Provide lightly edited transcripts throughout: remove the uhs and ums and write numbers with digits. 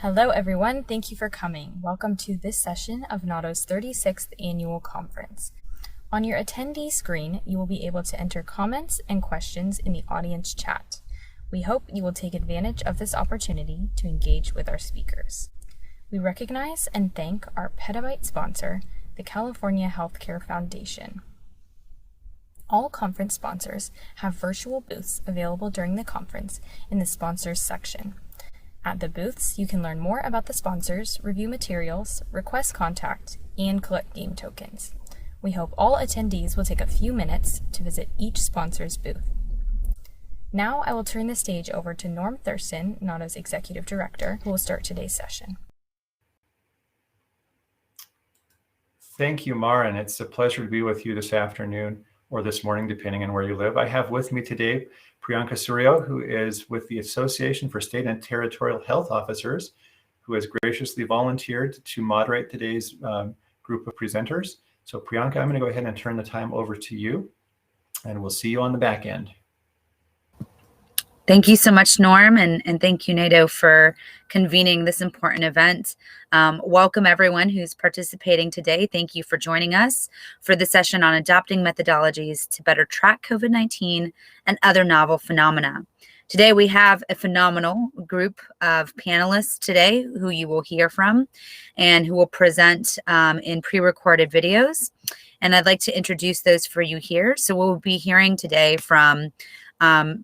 Hello everyone, thank you for coming. Welcome to this session of NAUTO's 36th Annual Conference. On your attendee screen, you will be able to enter comments and questions in the audience chat. We hope you will take advantage of this opportunity to engage with our speakers. We recognize and thank our Petabyte sponsor, the California Healthcare Foundation. All conference sponsors have virtual booths available during the conference in the sponsors section. At the booths, you can learn more about the sponsors, review materials, request contact, and collect game tokens. We hope all attendees will take a few minutes to visit each sponsor's booth. Now I will turn the stage over to Norm Thurston, NAUTO's Executive Director, who will start today's session. Thank you, Maren. It's a pleasure to be with you this afternoon or this morning, depending on where you live. I have with me today Priyanka Surio, who is with the Association for State and Territorial Health Officers, who has graciously volunteered to moderate today's group of presenters. So Priyanka, I'm going to go ahead and turn the time over to you, and we'll see you on the back end. Thank you so much, Norm, and thank you, NATO, for convening this important event. Welcome everyone who's participating today. Thank you for joining us for the session on adopting methodologies to better track COVID-19 and other novel phenomena. Today we have a phenomenal group of panelists today who you will hear from and who will present in pre-recorded videos. And I'd like to introduce those for you here. So we'll be hearing today from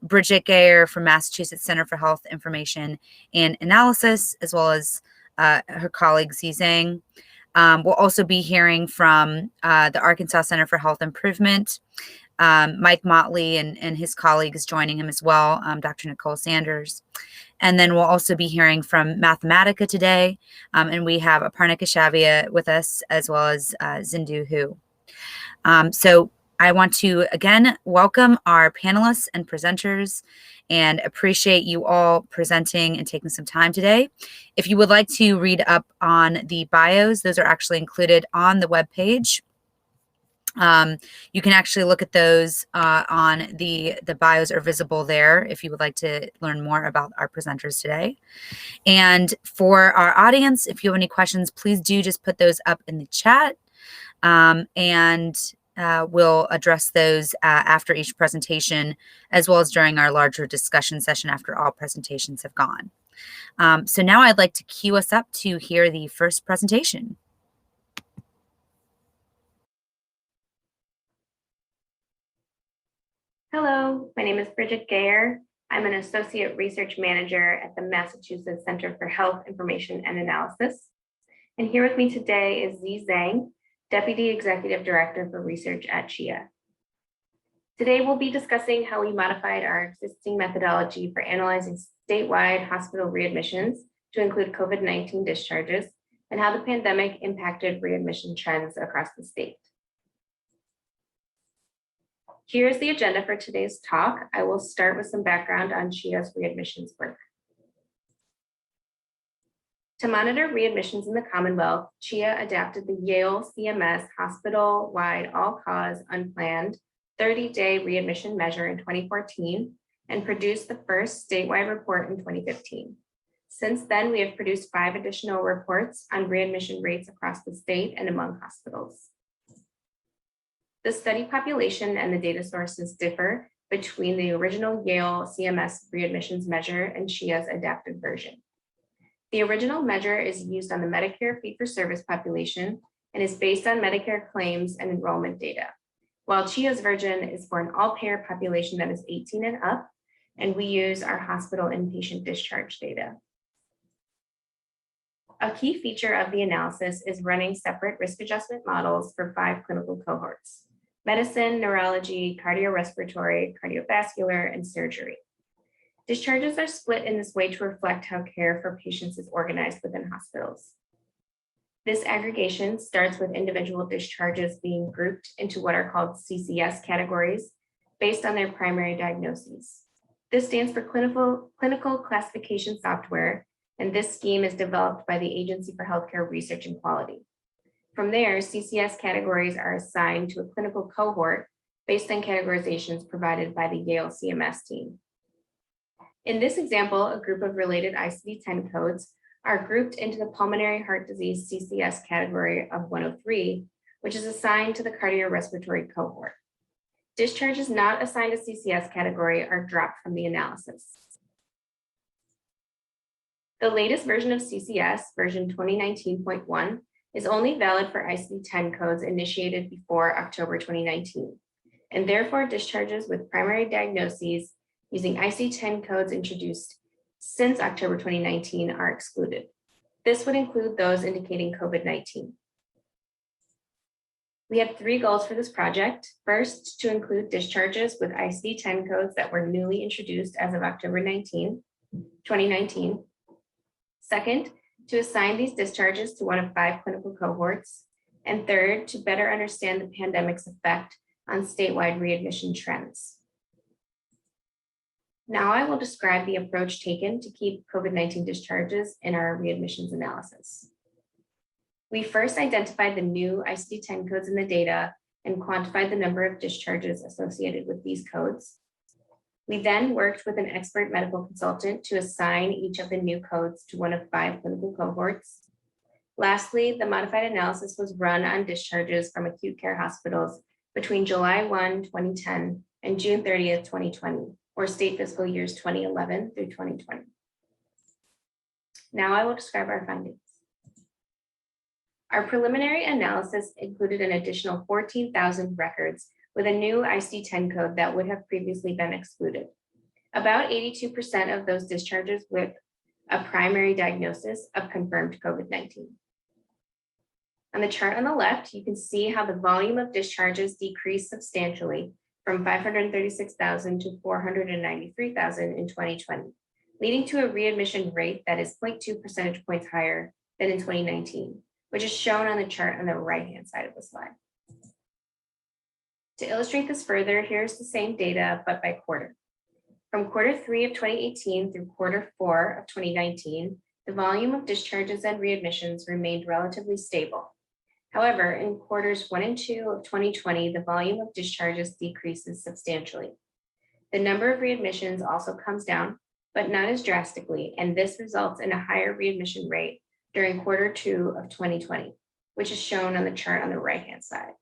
Bridget from Massachusetts Center for Health Information and Analysis, as well as her colleague Zhang. We'll also be hearing from the Arkansas Center for Health Improvement, Mike Motley and his colleagues joining him as well, Dr. Nichole Sanders. And then we'll also be hearing from Mathematica today, and we have Aparna Keshaviah with us, as well as Xindi. So I want to, again, welcome our panelists and presenters and appreciate you all presenting and taking some time today. If you would like to read up on the bios, those are actually included on the webpage. You can actually look at those on the bios are visible there if you would like to learn more about our presenters today. And for our audience, if you have any questions, please do just put those up in the chat. We'll address those after each presentation, as well as during our larger discussion session after all presentations have gone. So now I'd like to queue us up to hear the first presentation. Hello, my name is Bridget. I'm an Associate Research Manager at the Massachusetts Center for Health Information and Analysis. And here with me today is Zhang, Deputy Executive Director for Research at CHIA. Today, we'll be discussing how we modified our existing methodology for analyzing statewide hospital readmissions to include COVID-19 discharges and how the pandemic impacted readmission trends across the state. Here's the agenda for today's talk. I will start with some background on CHIA's readmissions work. To monitor readmissions in the Commonwealth, CHIA adapted the Yale CMS hospital-wide all-cause unplanned 30-day readmission measure in 2014 and produced the first statewide report in 2015. Since then, we have produced 5 additional reports on readmission rates across the state and among hospitals. The study population and the data sources differ between the original Yale CMS readmissions measure and CHIA's adapted version. The original measure is used on the Medicare fee-for-service population and is based on Medicare claims and enrollment data, while CHIA's version is for an all-payer population that is 18 and up, and we use our hospital inpatient discharge data. A key feature of the analysis is running separate risk adjustment models for 5 clinical cohorts: medicine, neurology, cardiorespiratory, cardiovascular, and surgery. Discharges are split in this way to reflect how care for patients is organized within hospitals. This aggregation starts with individual discharges being grouped into what are called CCS categories based on their primary diagnoses. This stands for clinical classification software, and this scheme is developed by the Agency for Healthcare Research and Quality. From there, CCS categories are assigned to a clinical cohort based on categorizations provided by the Yale CMS team. In this example, a group of related ICD-10 codes are grouped into the pulmonary heart disease CCS category of 103, which is assigned to the cardiorespiratory cohort. Discharges not assigned to CCS category are dropped from the analysis. The latest version of CCS, version 2019.1, is only valid for ICD-10 codes initiated before October 2019, and therefore discharges with primary diagnoses using ICD-10 codes introduced since October 2019 are excluded. This would include those indicating COVID-19. We have 3 goals for this project. First, to include discharges with ICD-10 codes that were newly introduced as of October 2019. Second, to assign these discharges to one of 5 clinical cohorts. And third, to better understand the pandemic's effect on statewide readmission trends. Now I will describe the approach taken to keep COVID-19 discharges in our readmissions analysis. We first identified the new ICD-10 codes in the data and quantified the number of discharges associated with these codes. We then worked with an expert medical consultant to assign each of the new codes to one of 5 clinical cohorts. Lastly, the modified analysis was run on discharges from acute care hospitals between July 1, 2010 and June 30th, 2020, or state fiscal years 2011 through 2020. Now I will describe our findings. Our preliminary analysis included an additional 14,000 records with a new ICD-10 code that would have previously been excluded. About 82% of those discharges with a primary diagnosis of confirmed COVID-19. On the chart on the left, you can see how the volume of discharges decreased substantially from 536,000 to 493,000 in 2020, leading to a readmission rate that is 0.2 percentage points higher than in 2019, which is shown on the chart on the right-hand side of the slide. To illustrate this further, here's the same data, but by quarter. From quarter 3 of 2018 through quarter 4 of 2019, the volume of discharges and readmissions remained relatively stable. However, in quarters 1 and 2 of 2020, the volume of discharges decreases substantially. The number of readmissions also comes down, but not as drastically, and this results in a higher readmission rate during quarter 2 of 2020, which is shown on the chart on the right-hand side.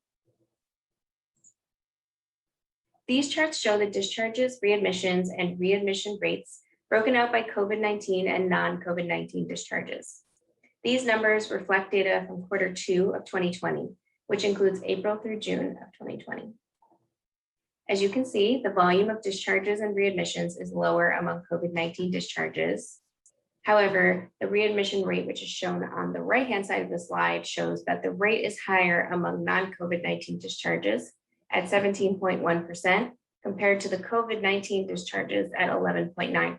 These charts show the discharges, readmissions, and readmission rates broken out by COVID-19 and non-COVID-19 discharges. These numbers reflect data from quarter 2 of 2020, which includes April through June of 2020. As you can see, the volume of discharges and readmissions is lower among COVID-19 discharges. However, the readmission rate, which is shown on the right-hand side of the slide, shows that the rate is higher among non-COVID-19 discharges at 17.1% compared to the COVID-19 discharges at 11.9%.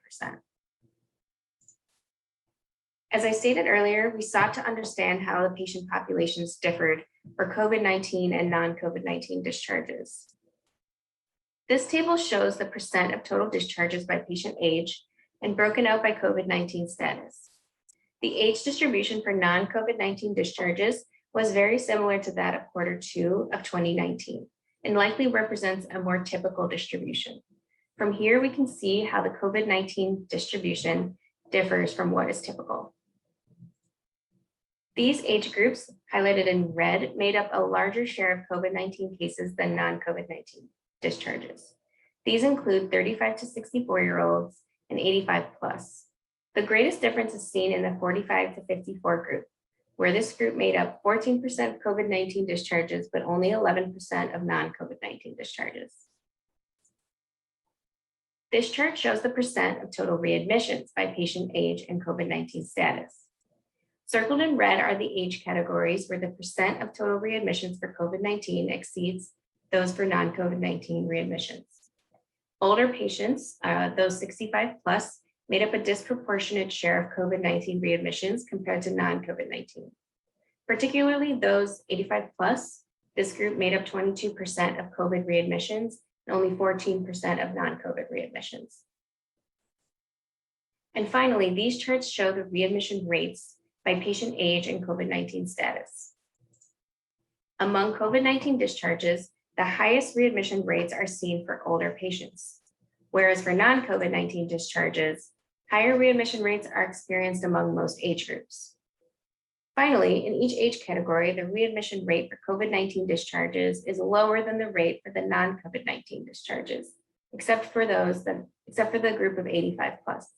As I stated earlier, we sought to understand how the patient populations differed for COVID-19 and non-COVID-19 discharges. This table shows the percent of total discharges by patient age and broken out by COVID-19 status. The age distribution for non-COVID-19 discharges was very similar to that of quarter 2 of 2019 and likely represents a more typical distribution. From here, we can see how the COVID-19 distribution differs from what is typical. These age groups, highlighted in red, made up a larger share of COVID-19 cases than non-COVID-19 discharges. These include 35 to 64-year-olds and 85 plus. The greatest difference is seen in the 45 to 54 group, where this group made up 14% of COVID-19 discharges, but only 11% of non-COVID-19 discharges. This chart shows the percent of total readmissions by patient age and COVID-19 status. Circled in red are the age categories where the percent of total readmissions for COVID-19 exceeds those for non-COVID-19 readmissions. Older patients, those 65 plus, made up a disproportionate share of COVID-19 readmissions compared to non-COVID-19. Particularly those 85 plus, this group made up 22% of COVID readmissions and only 14% of non-COVID readmissions. And finally, these charts show the readmission rates by patient age and COVID-19 status. Among COVID-19 discharges, the highest readmission rates are seen for older patients, whereas for non-COVID-19 discharges, Higher readmission rates are experienced among most age groups. Finally, in each age category, the readmission rate for COVID-19 discharges is lower than the rate for the non-COVID-19 discharges, except for the group of 85 plus.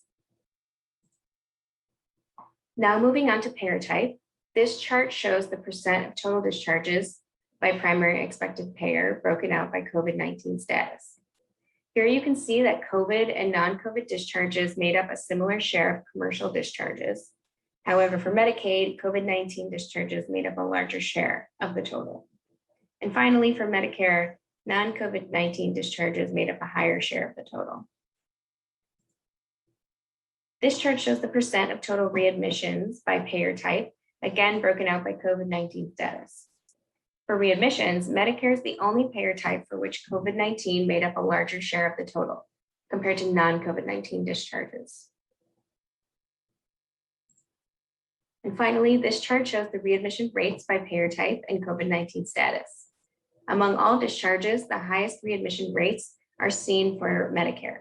Now moving on to payer type, this chart shows the percent of total discharges by primary expected payer broken out by COVID-19 status. Here you can see that COVID and non-COVID discharges made up a similar share of commercial discharges. However, for Medicaid, COVID-19 discharges made up a larger share of the total. And finally, for Medicare, non-COVID-19 discharges made up a higher share of the total. This chart shows the percent of total readmissions by payer type, again broken out by COVID-19 status. For readmissions, Medicare is the only payer type for which COVID-19 made up a larger share of the total compared to non-COVID-19 discharges. And finally, this chart shows the readmission rates by payer type and COVID-19 status. Among all discharges, the highest readmission rates are seen for Medicare.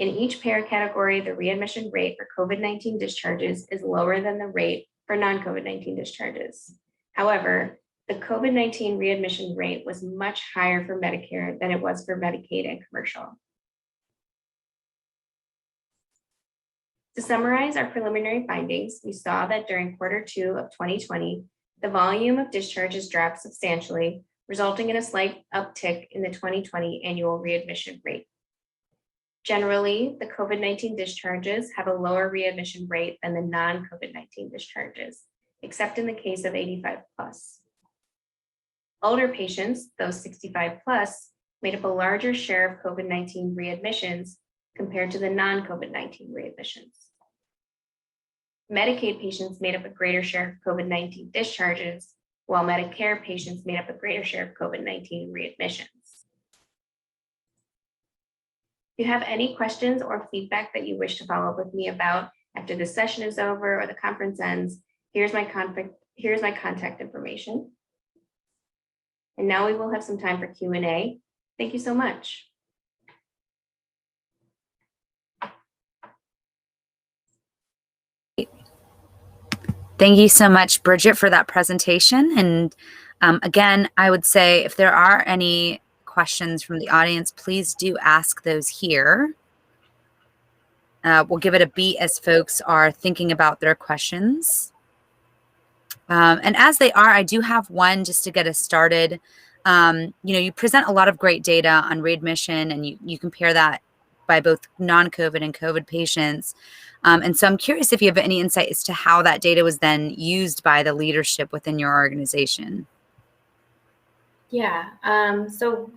In each payer category, the readmission rate for COVID-19 discharges is lower than the rate for non-COVID-19 discharges. However, the COVID-19 readmission rate was much higher for Medicare than it was for Medicaid and commercial. To summarize our preliminary findings, we saw that during Q2 of 2020, the volume of discharges dropped substantially, resulting in a slight uptick in the 2020 annual readmission rate. Generally, the COVID-19 discharges have a lower readmission rate than the non-COVID-19 discharges, except in the case of 85 plus. Older patients, those 65 plus, made up a larger share of COVID-19 readmissions compared to the non-COVID-19 readmissions. Medicaid patients made up a greater share of COVID-19 discharges, while Medicare patients made up a greater share of COVID-19 readmissions. If you have any questions or feedback that you wish to follow up with me about after this session is over or the conference ends, here's my contact information. And now we will have some time for Q&A. Thank you so much. Thank you so much, Bridget, for that presentation. And again, I would say if there are any questions from the audience, please do ask those here. We'll give it a beat as folks are thinking about their questions. And as they are, I do have one just to get us started. You present a lot of great data on readmission, and you compare that by both non-COVID and COVID patients. And so I'm curious if you have any insight as to how that data was then used by the leadership within your organization. Yeah, so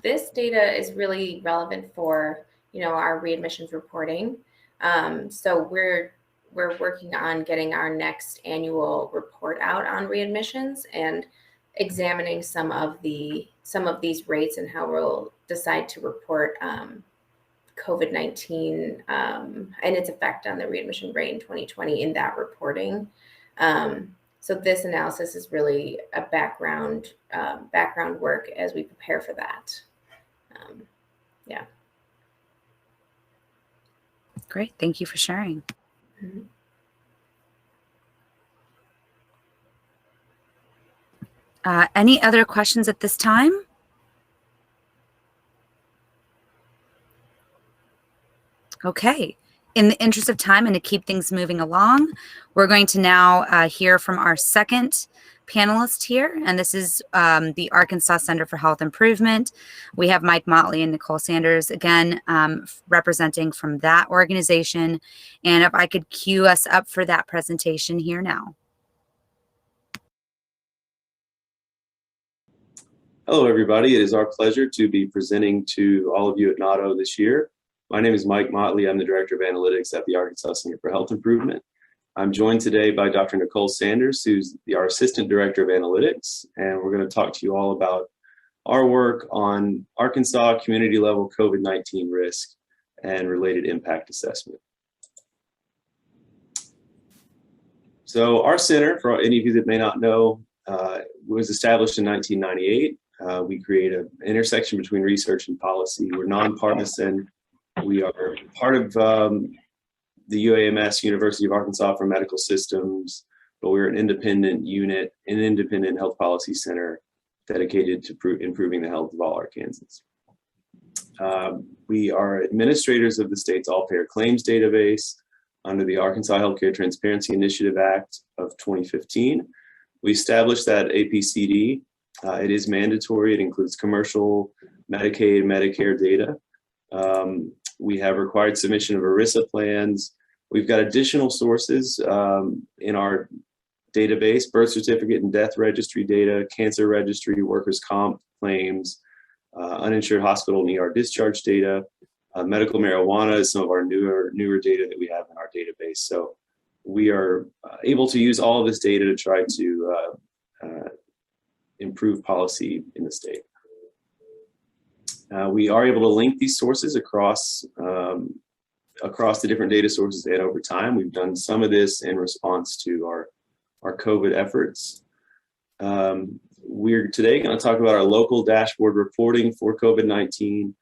this data is really relevant for, our readmissions reporting. So we're working on getting our next annual report out on readmissions and examining some of these rates and how we'll decide to report COVID-19 and its effect on the readmission rate in 2020 in that reporting. So this analysis is really a background work as we prepare for that. Yeah. Great. Thank you for sharing. Mm-hmm. Any other questions at this time? Okay. In the interest of time and to keep things moving along, we're going to now hear from our second panelist here, and this is the Arkansas Center for Health Improvement. We have Mike Motley and Nichole Sanders, again, representing from that organization. And if I could cue us up for that presentation here now. Hello, everybody. It is our pleasure to be presenting to all of you at NADO this year. My name is Mike Motley. I'm the Director of Analytics at the Arkansas Center for Health Improvement. I'm joined today by Dr. Nichole Sanders, who's our Assistant Director of Analytics, and we're going to talk to you all about our work on Arkansas community-level COVID-19 risk and related impact assessment. So our center, for any of you that may not know, was established in 1998. We create an intersection between research and policy. We're nonpartisan. We are part of the UAMS, University of Arkansas for Medical Systems, but we're an independent unit, an independent health policy center dedicated to improving the health of all Arkansans. We are administrators of the state's all-payer claims database under the Arkansas Healthcare Transparency Initiative Act of 2015. We established that APCD. It is mandatory. It includes commercial, Medicaid, Medicare data. We have required submission of ERISA plans. We've got additional sources in our database: birth certificate and death registry data, cancer registry, workers' comp claims, uninsured hospital and ER discharge data, medical marijuana is some of our newer data that we have in our database. So we are able to use all of this data to try to improve policy in the state. We are able to link these sources across the different data sources and over time. We've done some of this in response to our COVID efforts. We're today going to talk about our local dashboard reporting for COVID-19,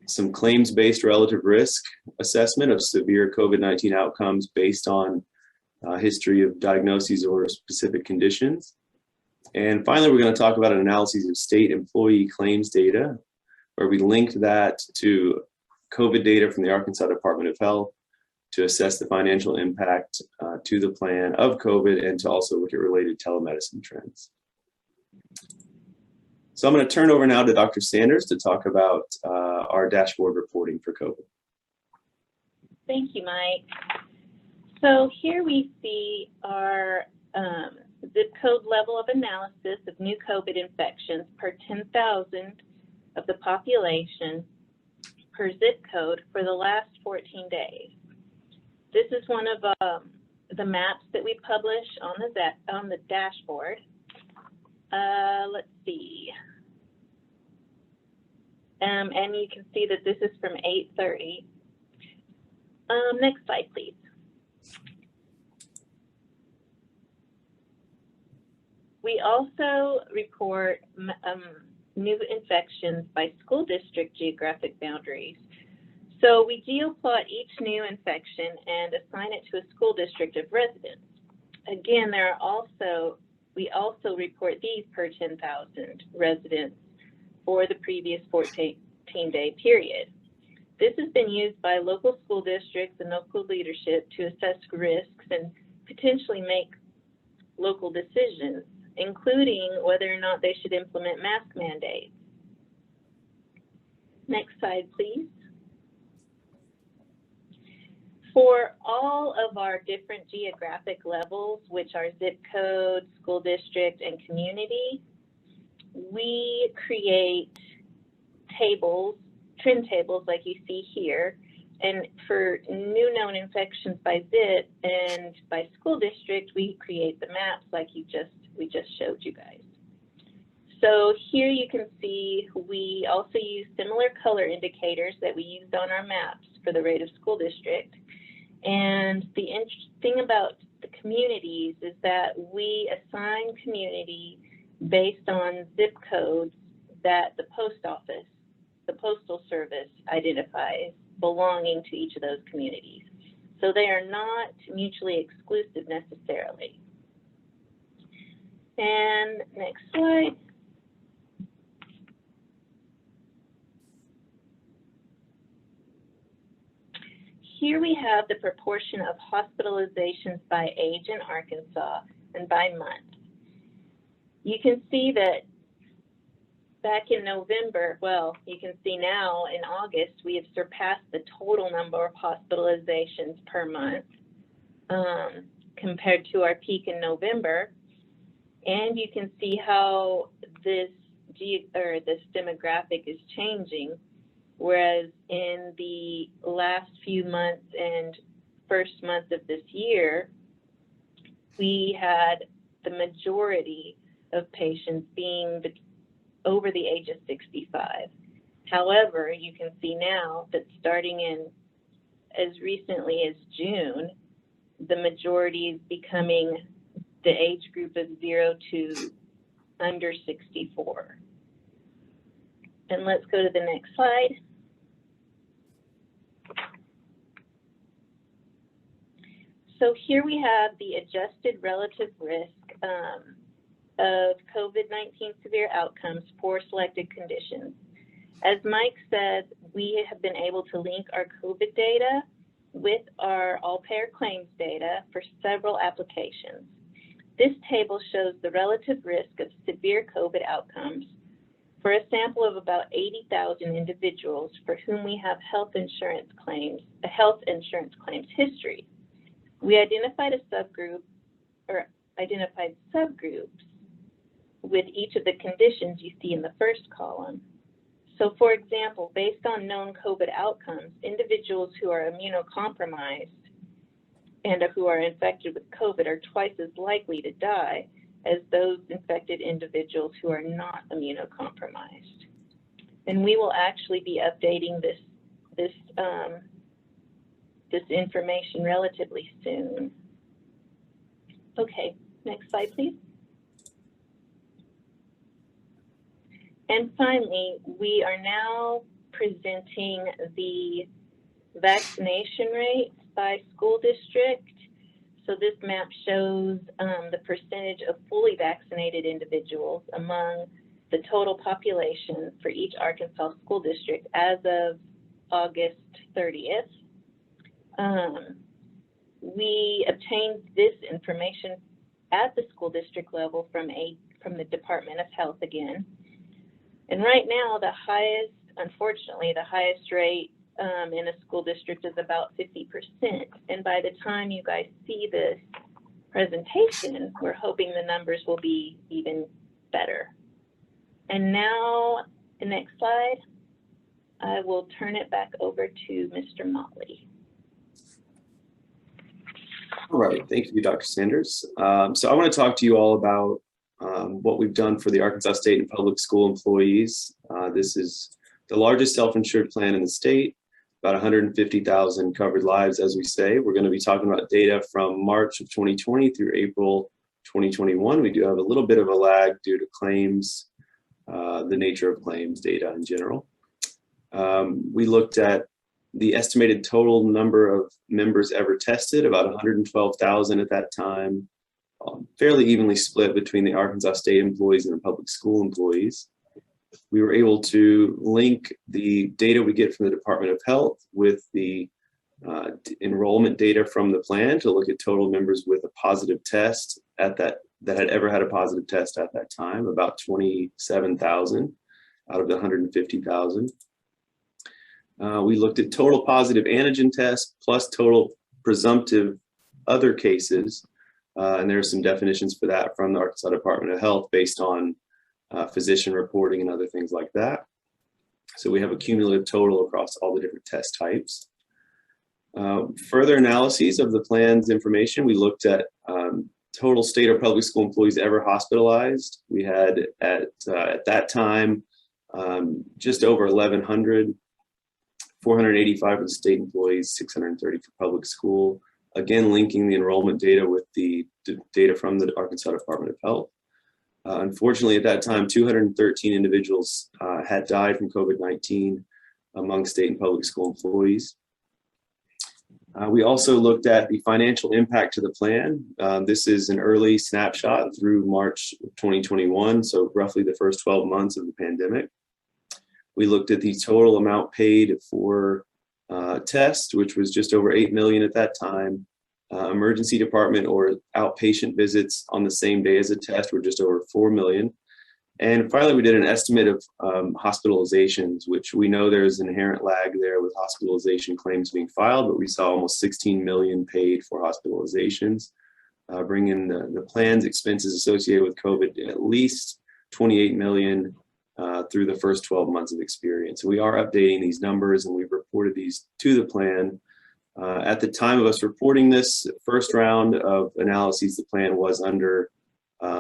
some claims-based relative risk assessment of severe COVID-19 outcomes based on history of diagnoses or specific conditions. And finally, we're going to talk about an analysis of state employee claims data, where we linked that to COVID data from the Arkansas Department of Health to assess the financial impact to the plan of COVID and to also look at related telemedicine trends. So I'm going to turn over now to Dr. Sanders to talk about our dashboard reporting for COVID. Thank you, Mike. So here we see our zip code level of analysis of new COVID infections per 10,000 of the population per zip code for the last 14 days. This is one of the maps that we publish on the dashboard. Let's see. And you can see that this is from 8:30. Next slide, please. We also report new infections by school district geographic boundaries. So we geoplot each new infection and assign it to a school district of residence. Again, we also report these per 10,000 residents for the previous 14-day period. This has been used by local school districts and local leadership to assess risks and potentially make local decisions, including whether or not they should implement mask mandates. Next slide, please. For all of our different geographic levels, which are zip code, school district, and community, we create tables, trend tables like you see here. And for new known infections by zip and by school district, we create the maps like we just showed you guys. So here you can see we also use similar color indicators that we used on our maps for the rate of school district. And the interesting thing about the communities is that we assign community based on zip codes that the post office, the postal service identifies belonging to each of those communities. So they are not mutually exclusive necessarily. And next slide. Here we have the proportion of hospitalizations by age in Arkansas and by month. You can see that back in November, well, you can see now in August, we have surpassed the total number of hospitalizations per month compared to our peak in November. And you can see how this demographic is changing. Whereas in the last few months and first month of this year, we had the majority of patients being over the age of 65. However, you can see now that starting in as recently as June, the majority is becoming the age group of 0 to under 64. And let's go to the next slide. So here we have the adjusted relative risk of COVID-19 severe outcomes for selected conditions. As Mike said, we have been able to link our COVID data with our all-payer claims data for several applications. This table shows the relative risk of severe COVID outcomes for a sample of about 80,000 individuals for whom we have health insurance claims history. We identified identified subgroups with each of the conditions you see in the first column. So for example, based on known COVID outcomes, individuals who are immunocompromised and who are infected with COVID are twice as likely to die as those infected individuals who are not immunocompromised. And we will actually be updating this information relatively soon. Okay, next slide, please. And finally, we are now presenting the vaccination rates by school district. So this map shows the percentage of fully vaccinated individuals among the total population for each Arkansas school district as of August 30th. We obtained this information at the school district level from the Department of Health again. And right now, unfortunately, the highest rate in a school district is about 50%. And by the time you guys see this presentation, we're hoping the numbers will be even better. And now, the next slide, I will turn it back over to Mr. Motley. All right, thank you, Dr. Sanders. So I want to talk to you all about what we've done for the Arkansas State and Public School employees. This is the largest self-insured plan in the state, about 150,000 covered lives, as we say. We're going to be talking about data from March of 2020 through April 2021. We do have a little bit of a lag due to claims, the nature of claims data in general. We looked at the estimated total number of members ever tested, about 112,000 at that time, fairly evenly split between the Arkansas State employees and the public school employees. We were able to link the data we get from the Department of Health with the enrollment data from the plan to look at total members with a positive test that had ever had a positive test at that time, about 27,000 out of the 150,000. We looked at total positive antigen tests plus total presumptive other cases. And there are some definitions for that from the Arkansas Department of Health based on physician reporting and other things like that. So we have a cumulative total across all the different test types. Further analyses of the plan's information, we looked at total state or public school employees ever hospitalized. We had at that time just over 1,100, 485 of the state employees, 630 for public school. Again, linking the enrollment data with the data from the Arkansas Department of Health. Unfortunately, at that time, 213 individuals had died from COVID-19 among state and public school employees. We also looked at the financial impact to the plan. This is an early snapshot through March 2021, so roughly the first 12 months of the pandemic. We looked at the total amount paid for test, which was just over 8 million at that time. Emergency department or outpatient visits on the same day as a test were just over 4 million. And finally, we did an estimate of hospitalizations, which we know there's an inherent lag there with hospitalization claims being filed, but we saw almost 16 million paid for hospitalizations, bringing the plan's expenses associated with COVID at least 28 million through the first 12 months of experience. We are updating these numbers and we've reported these to the plan. At the time of us reporting this first round of analyses, the plan was under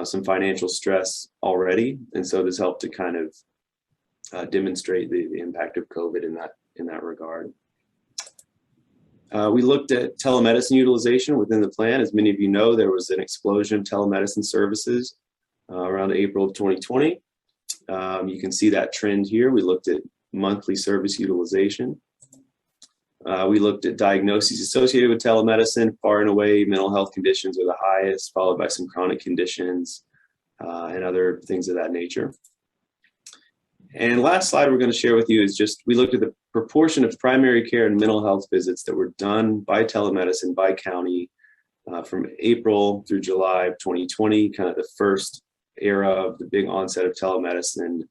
some financial stress already. And so this helped to kind of demonstrate the impact of COVID in that regard. We looked at telemedicine utilization within the plan. As many of you know, there was an explosion of telemedicine services around April of 2020. You can see that trend here. We looked at monthly service utilization. We looked at diagnoses associated with telemedicine. Far and away, mental health conditions are the highest, followed by some chronic conditions and other things of that nature. And last slide we're going to share with you is just, we looked at the proportion of primary care and mental health visits that were done by telemedicine by county from April through July of 2020, kind of the first era of the big onset of telemedicine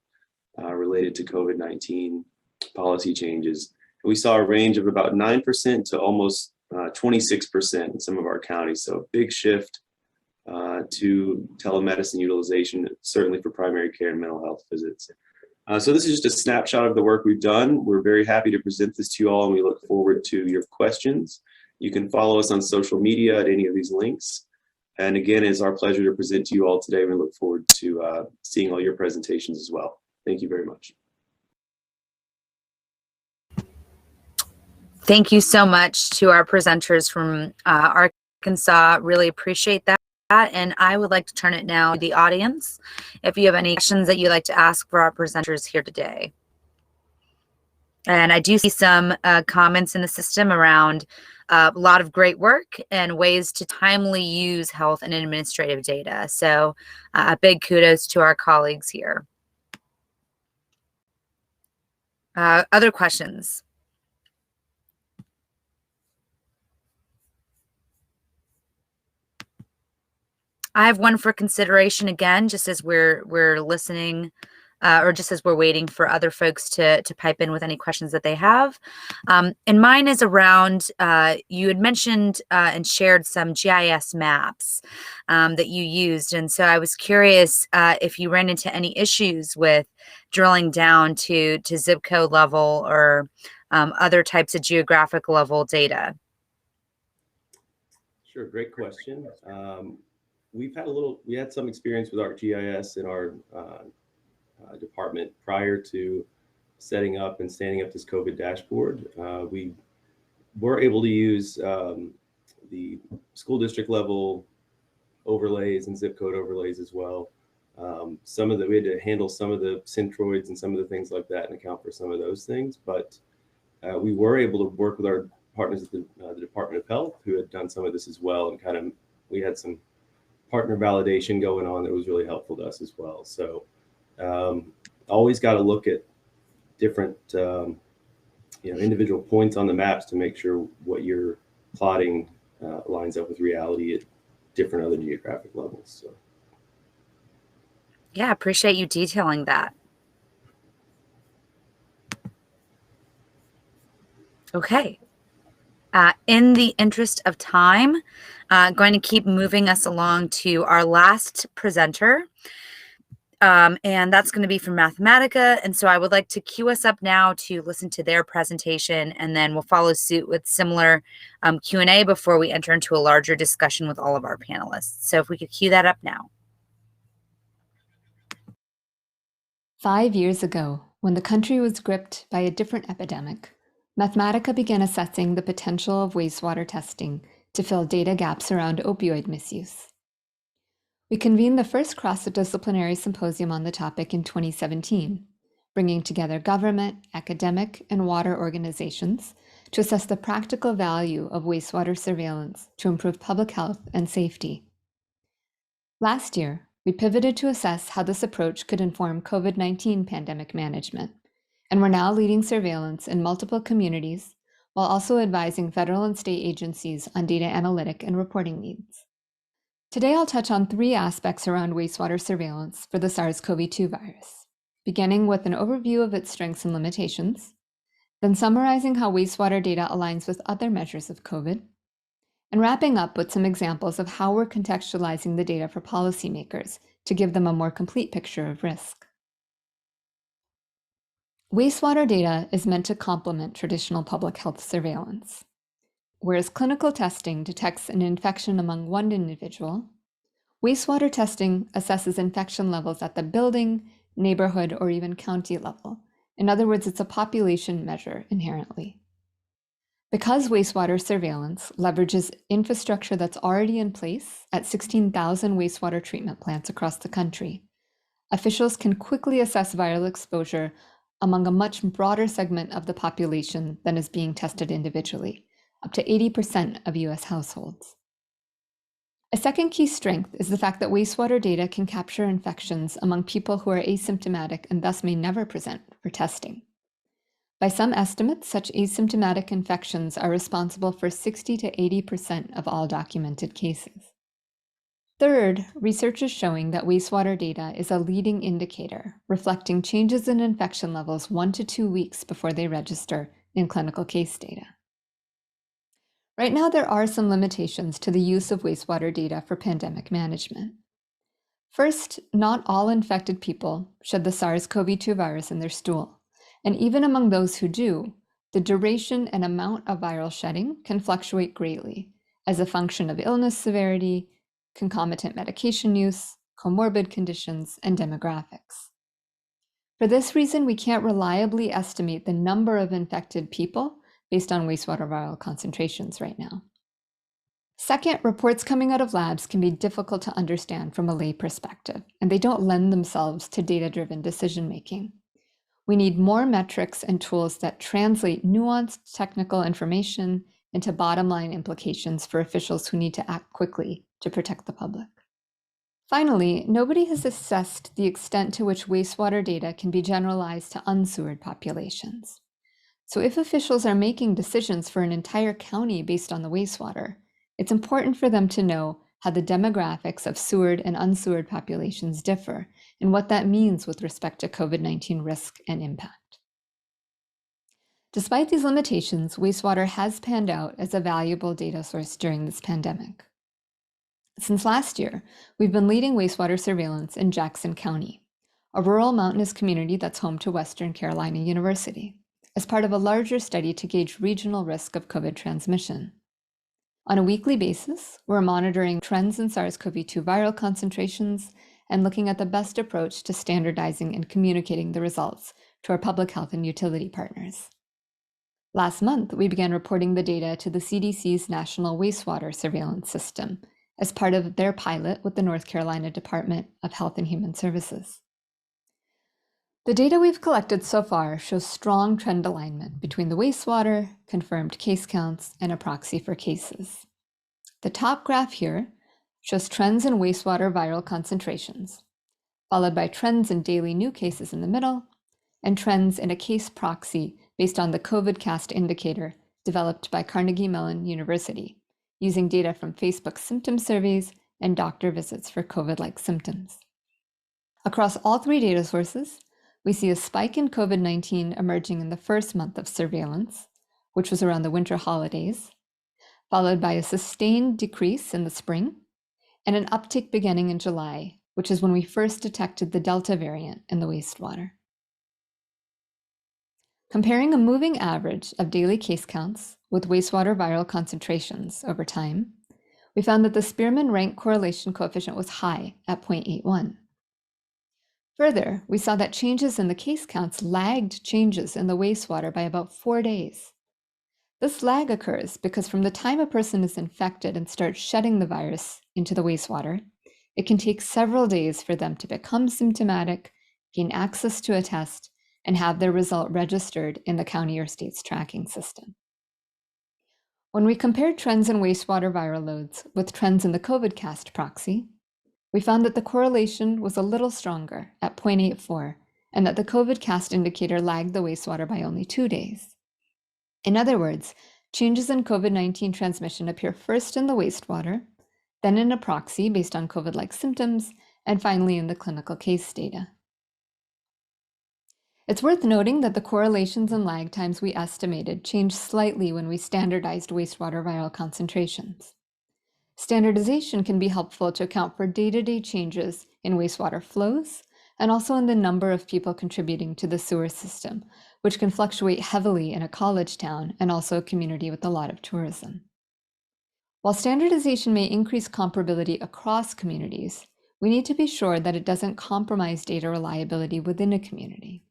related to COVID-19 policy changes. We saw a range of about 9% to almost 26% in some of our counties. So a big shift to telemedicine utilization, certainly for primary care and mental health visits. So this is just a snapshot of the work we've done. We're very happy to present this to you all, and we look forward to your questions. You can follow us on social media at any of these links. And again, it's our pleasure to present to you all today. We look forward to seeing all your presentations as well. Thank you very much. Thank you so much to our presenters from Arkansas. Really appreciate that. And I would like to turn it now to the audience. If you have any questions that you'd like to ask for our presenters here today. And I do see some comments in the system around a lot of great work and ways to timely use health and administrative data. So a big kudos to our colleagues here. Other questions? I have one for consideration again, just as we're listening, or just as we're waiting for other folks to pipe in with any questions that they have. And mine is around, you had mentioned and shared some GIS maps that you used. And so I was curious if you ran into any issues with drilling down to zip code level or other types of geographic level data. Sure, great question. We had some experience with ArcGIS in our department prior to setting up and standing up this COVID dashboard. We were able to use the school district level overlays and zip code overlays as well. We had to handle some of the centroids and some of the things like that and account for some of those things, but we were able to work with our partners at the Department of Health who had done some of this as well, and we had some partner validation going on that was really helpful to us as well. So always got to look at different individual points on the maps to make sure what you're plotting lines up with reality at different other geographic levels. So yeah, appreciate you detailing that. Okay. In the interest of time, going to keep moving us along to our last presenter. And that's going to be from Mathematica. And so I would like to queue us up now to listen to their presentation, and then we'll follow suit with similar Q&A before we enter into a larger discussion with all of our panelists. So if we could queue that up now. 5 years ago, when the country was gripped by a different epidemic, Mathematica began assessing the potential of wastewater testing to fill data gaps around opioid misuse. We convened the first cross-disciplinary symposium on the topic in 2017, bringing together government, academic, and water organizations to assess the practical value of wastewater surveillance to improve public health and safety. Last year, we pivoted to assess how this approach could inform COVID-19 pandemic management, and we're now leading surveillance in multiple communities while also advising federal and state agencies on data analytic and reporting needs. Today, I'll touch on 3 aspects around wastewater surveillance for the SARS-CoV-2 virus, beginning with an overview of its strengths and limitations, then summarizing how wastewater data aligns with other measures of COVID, and wrapping up with some examples of how we're contextualizing the data for policymakers to give them a more complete picture of risk. Wastewater data is meant to complement traditional public health surveillance. Whereas clinical testing detects an infection among one individual, wastewater testing assesses infection levels at the building, neighborhood, or even county level. In other words, it's a population measure inherently. Because wastewater surveillance leverages infrastructure that's already in place at 16,000 wastewater treatment plants across the country, officials can quickly assess viral exposure among a much broader segment of the population than is being tested individually, up to 80% of US households. A second key strength is the fact that wastewater data can capture infections among people who are asymptomatic and thus may never present for testing. By some estimates, such asymptomatic infections are responsible for 60 to 80% of all documented cases. Third, research is showing that wastewater data is a leading indicator, reflecting changes in infection levels 1 to 2 weeks before they register in clinical case data. Right now, there are some limitations to the use of wastewater data for pandemic management. First, not all infected people shed the SARS-CoV-2 virus in their stool, and even among those who do, the duration and amount of viral shedding can fluctuate greatly as a function of illness severity, concomitant medication use, comorbid conditions, and demographics. For this reason, we can't reliably estimate the number of infected people based on wastewater viral concentrations right now. Second, reports coming out of labs can be difficult to understand from a lay perspective, and they don't lend themselves to data-driven decision-making. We need more metrics and tools that translate nuanced technical information into bottom-line implications for officials who need to act quickly to protect the public. Finally, nobody has assessed the extent to which wastewater data can be generalized to unsewered populations. So if officials are making decisions for an entire county based on the wastewater, it's important for them to know how the demographics of sewered and unsewered populations differ and what that means with respect to COVID-19 risk and impact. Despite these limitations, wastewater has panned out as a valuable data source during this pandemic. Since last year, we've been leading wastewater surveillance in Jackson County, a rural mountainous community that's home to Western Carolina University, as part of a larger study to gauge regional risk of COVID transmission. On a weekly basis, we're monitoring trends in SARS-CoV-2 viral concentrations and looking at the best approach to standardizing and communicating the results to our public health and utility partners. Last month, we began reporting the data to the CDC's National Wastewater Surveillance System as part of their pilot with the North Carolina Department of Health and Human Services. The data we've collected so far shows strong trend alignment between the wastewater, confirmed case counts, and a proxy for cases. The top graph here shows trends in wastewater viral concentrations, followed by trends in daily new cases in the middle, and trends in a case proxy based on the COVID-CAST indicator developed by Carnegie Mellon University, using data from Facebook symptom surveys and doctor visits for COVID-like symptoms. Across all three data sources, we see a spike in COVID-19 emerging in the first month of surveillance, which was around the winter holidays, followed by a sustained decrease in the spring, and an uptick beginning in July, which is when we first detected the Delta variant in the wastewater. Comparing a moving average of daily case counts with wastewater viral concentrations over time, we found that the Spearman rank correlation coefficient was high at 0.81. Further, we saw that changes in the case counts lagged changes in the wastewater by about 4 days. This lag occurs because from the time a person is infected and starts shedding the virus into the wastewater, it can take several days for them to become symptomatic, gain access to a test, and have their result registered in the county or state's tracking system. When we compared trends in wastewater viral loads with trends in the COVID-CAST proxy, we found that the correlation was a little stronger at 0.84, and that the COVID-CAST indicator lagged the wastewater by only 2 days. In other words, changes in COVID-19 transmission appear first in the wastewater, then in a proxy based on COVID-like symptoms, and finally in the clinical case data. It's worth noting that the correlations and lag times we estimated changed slightly when we standardized wastewater viral concentrations. Standardization can be helpful to account for day-to-day changes in wastewater flows and also in the number of people contributing to the sewer system, which can fluctuate heavily in a college town and also a community with a lot of tourism. While standardization may increase comparability across communities, we need to be sure that it doesn't compromise data reliability within a community.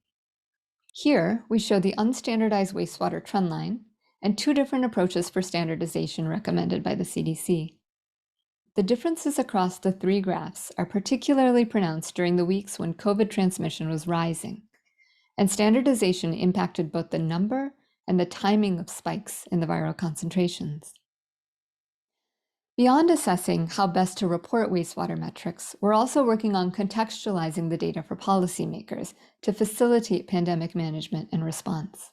Here, we show the unstandardized wastewater trend line and 2 different approaches for standardization recommended by the CDC. The differences across the 3 graphs are particularly pronounced during the weeks when COVID transmission was rising, and standardization impacted both the number and the timing of spikes in the viral concentrations. Beyond assessing how best to report wastewater metrics, we're also working on contextualizing the data for policymakers to facilitate pandemic management and response.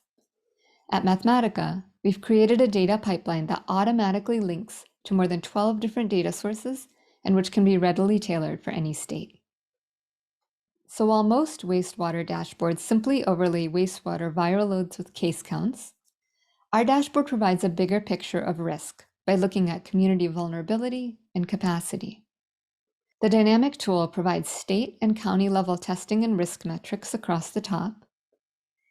At Mathematica, we've created a data pipeline that automatically links to more than 12 different data sources and which can be readily tailored for any state. So while most wastewater dashboards simply overlay wastewater viral loads with case counts, our dashboard provides a bigger picture of risk by looking at community vulnerability and capacity. The dynamic tool provides state and county level testing and risk metrics across the top.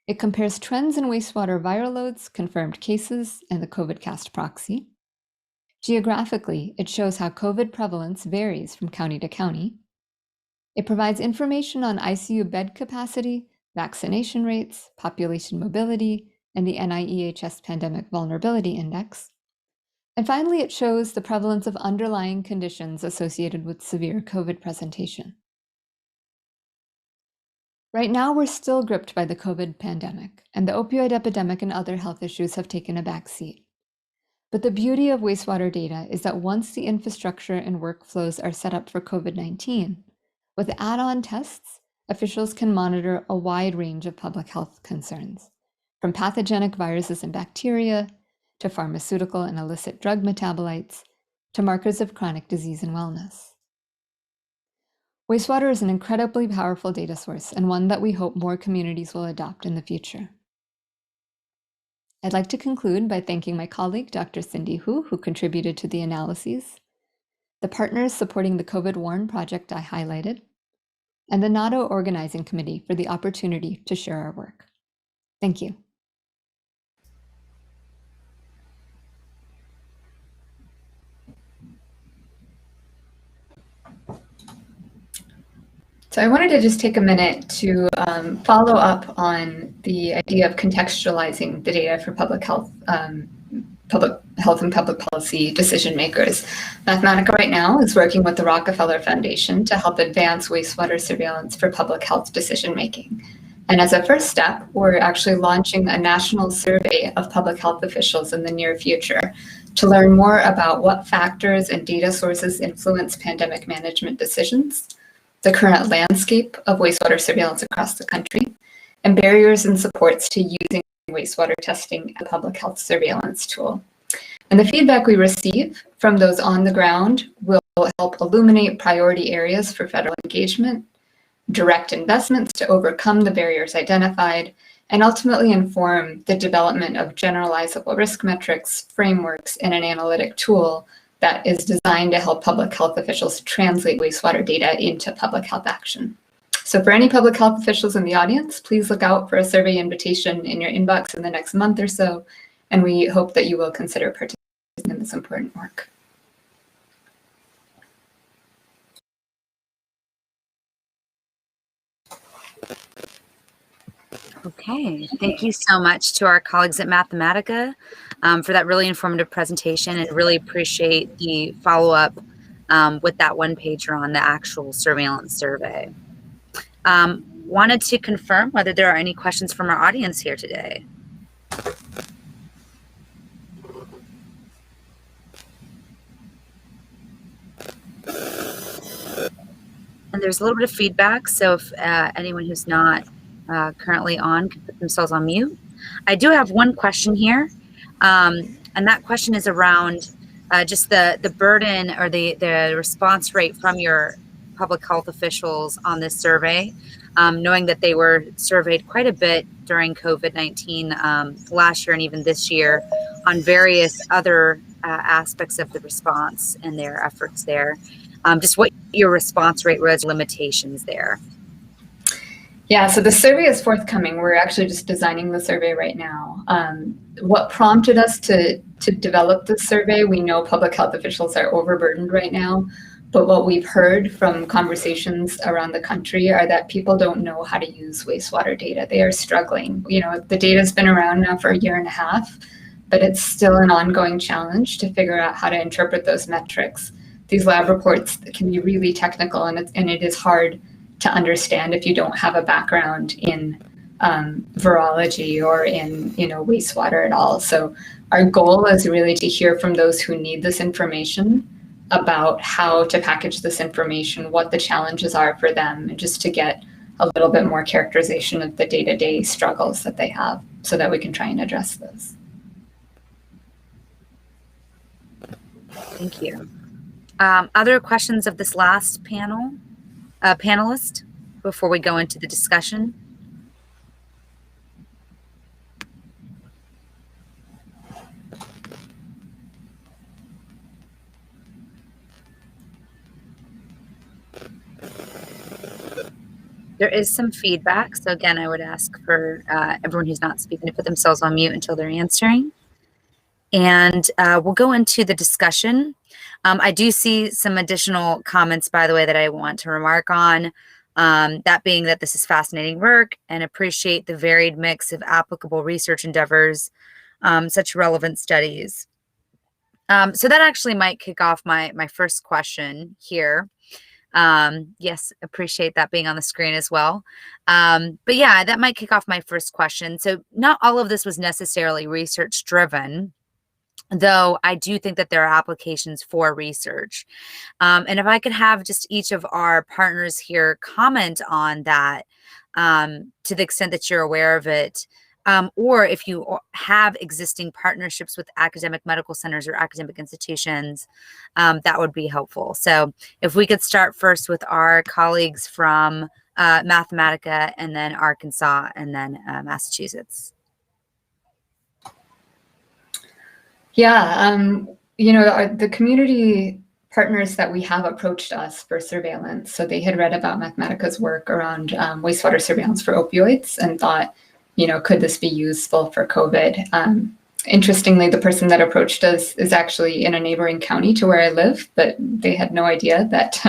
It compares trends in wastewater viral loads, confirmed cases, and the COVID-CAST proxy. Geographically, it shows how COVID prevalence varies from county to county. It provides information on ICU bed capacity, vaccination rates, population mobility, and the NIEHS Pandemic Vulnerability Index. And finally, it shows the prevalence of underlying conditions associated with severe COVID presentation. Right now, we're still gripped by the COVID pandemic, and the opioid epidemic and other health issues have taken a backseat. But the beauty of wastewater data is that once the infrastructure and workflows are set up for COVID-19, with add-on tests, officials can monitor a wide range of public health concerns, from pathogenic viruses and bacteria, to pharmaceutical and illicit drug metabolites, to markers of chronic disease and wellness. Wastewater is an incredibly powerful data source and one that we hope more communities will adopt in the future. I'd like to conclude by thanking my colleague, Dr. Xindi Hu, who contributed to the analyses, the partners supporting the COVID WARN project I highlighted, and the NATO Organizing Committee for the opportunity to share our work. Thank you. So I wanted to just take a minute to follow up on the idea of contextualizing the data for public health and public policy decision makers. Mathematica right now is working with the Rockefeller Foundation to help advance wastewater surveillance for public health decision making. And as a first step, we're actually launching a national survey of public health officials in the near future to learn more about what factors and data sources influence pandemic management decisions, the current landscape of wastewater surveillance across the country, and barriers and supports to using wastewater testing as a public health surveillance tool. And the feedback we receive from those on the ground will help illuminate priority areas for federal engagement, direct investments to overcome the barriers identified, and ultimately inform the development of generalizable risk metrics, frameworks, and an analytic tool that is designed to help public health officials translate wastewater data into public health action. So for any public health officials in the audience, please look out for a survey invitation in your inbox in the next month or so, and we hope that you will consider participating in this important work. Okay, thank you so much to our colleagues at Mathematica for that really informative presentation, and really appreciate the follow-up with that one pager on the actual surveillance survey. Wanted to confirm whether there are any questions from our audience here today. And there's a little bit of feedback, so if anyone who's not currently on can put themselves on mute. I do have one question here, and that question is around just the burden or the response rate from your public health officials on this survey, knowing that they were surveyed quite a bit during COVID-19 last year and even this year on various other aspects of the response and their efforts there. Just what your response rate was, limitations there. Yeah, so the survey is forthcoming. We're actually just designing the survey right now. What prompted us to develop this survey, we know public health officials are overburdened right now, but what we've heard from conversations around the country are that people don't know how to use wastewater data. They are struggling. You know, the data's been around now for 1.5 years, but it's still an ongoing challenge to figure out how to interpret those metrics. These lab reports can be really technical, and it is hard to understand if you don't have a background in virology or in, wastewater at all. So our goal is really to hear from those who need this information about how to package this information, what the challenges are for them, and just to get a little bit more characterization of the day-to-day struggles that they have so that we can try and address those. Thank you. Other questions of this last panelist before we go into the discussion? There is some feedback. So again, I would ask for everyone who's not speaking to put themselves on mute until they're answering. And we'll go into the discussion. I do see some additional comments, by the way, that I want to remark on. That being that this is fascinating work and appreciate the varied mix of applicable research endeavors, such relevant studies. So that actually might kick off my first question here. Yes, appreciate that being on the screen as well. But yeah, that might kick off my first question. So not all of this was necessarily research driven, though I do think that there are applications for research. And if I could have just each of our partners here comment on that to the extent that you're aware of it, or if you have existing partnerships with academic medical centers or academic institutions, that would be helpful. So if we could start first with our colleagues from Mathematica, and then Arkansas, and then Massachusetts. Yeah, the community partners that we have approached us for surveillance. So they had read about Mathematica's work around wastewater surveillance for opioids and thought, could this be useful for COVID? Interestingly, the person that approached us is actually in a neighboring county to where I live, but they had no idea that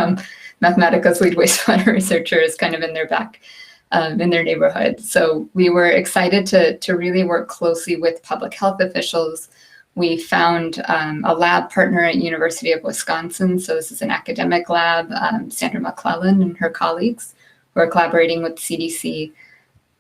Mathematica's lead wastewater researcher is kind of in their in their neighborhood. So we were excited to really work closely with public health officials. We found a lab partner at University of Wisconsin. So this is an academic lab, Sandra McClellan and her colleagues who are collaborating with CDC.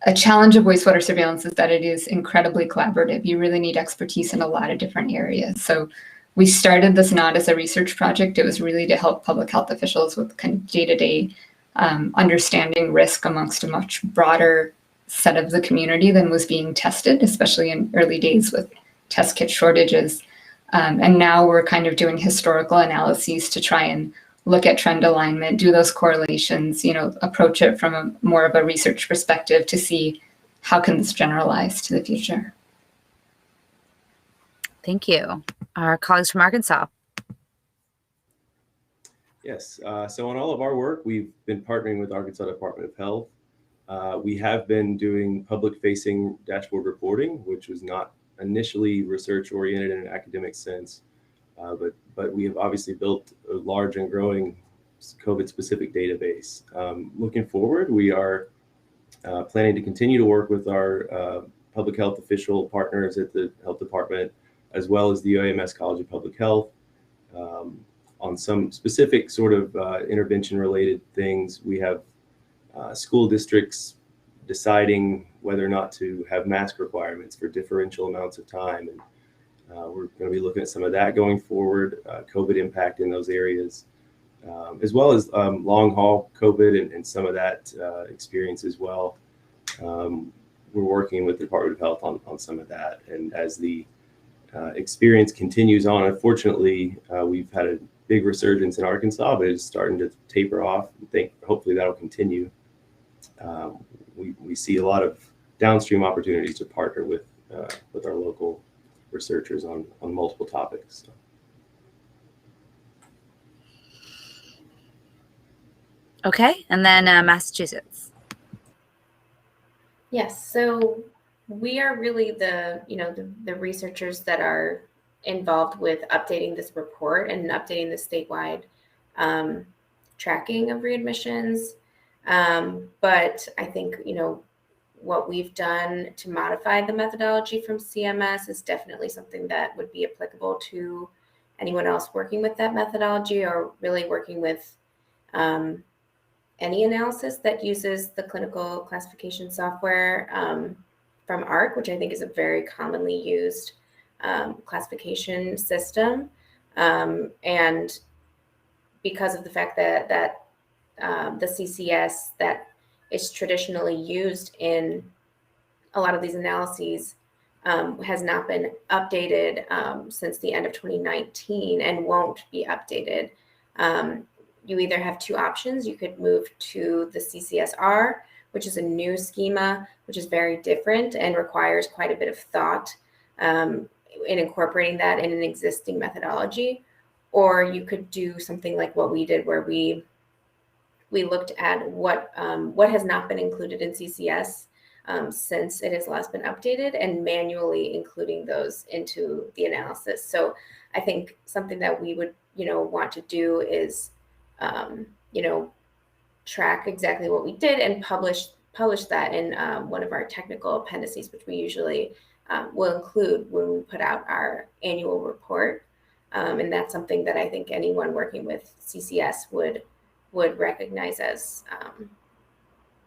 A challenge of wastewater surveillance is that it is incredibly collaborative. You really need expertise in a lot of different areas. So we started this not as a research project. It was really to help public health officials with kind of day-to-day understanding risk amongst a much broader set of the community than was being tested, especially in early days with test kit shortages. And now we're kind of doing historical analyses to try and look at trend alignment, do those correlations, approach it from more of a research perspective to see how can this generalize to the future. Thank you. Our colleagues from Arkansas. Yes, so on all of our work, we've been partnering with Arkansas Department of Health. We have been doing public-facing dashboard reporting, which was not initially research-oriented in an academic sense, but we have obviously built a large and growing COVID-specific database. Looking forward, we are planning to continue to work with our public health official partners at the health department, as well as the UAMS College of Public Health, on some specific sort of intervention-related things. We have school districts deciding whether or not to have mask requirements for differential amounts of time. And we're going to be looking at some of that going forward, COVID impact in those areas, as well as long haul COVID and some of that experience as well. We're working with the Department of Health on some of that. And as the experience continues on, unfortunately, we've had a big resurgence in Arkansas, but it's starting to taper off. I think hopefully that'll continue. We see a lot of downstream opportunities to partner with our local researchers on multiple topics. Okay, and then Massachusetts. Yes, so we are really the researchers that are involved with updating this report and updating the statewide tracking of readmissions. But I think, what we've done to modify the methodology from CMS is definitely something that would be applicable to anyone else working with that methodology or really working with any analysis that uses the clinical classification software from ARC, which I think is a very commonly used classification system. And because of the fact that the CCS that is traditionally used in a lot of these analyses has not been updated since the end of 2019 and won't be updated. You either have two options. You could move to the CCSR, which is a new schema, which is very different and requires quite a bit of thought in incorporating that in an existing methodology. Or you could do something like what we did, where we looked at what has not been included in CCS since it has last been updated, and manually including those into the analysis. So I think something that we would, want to do is, track exactly what we did and publish that in one of our technical appendices, which we usually will include when we put out our annual report. And that's something that I think anyone working with CCS would recognize as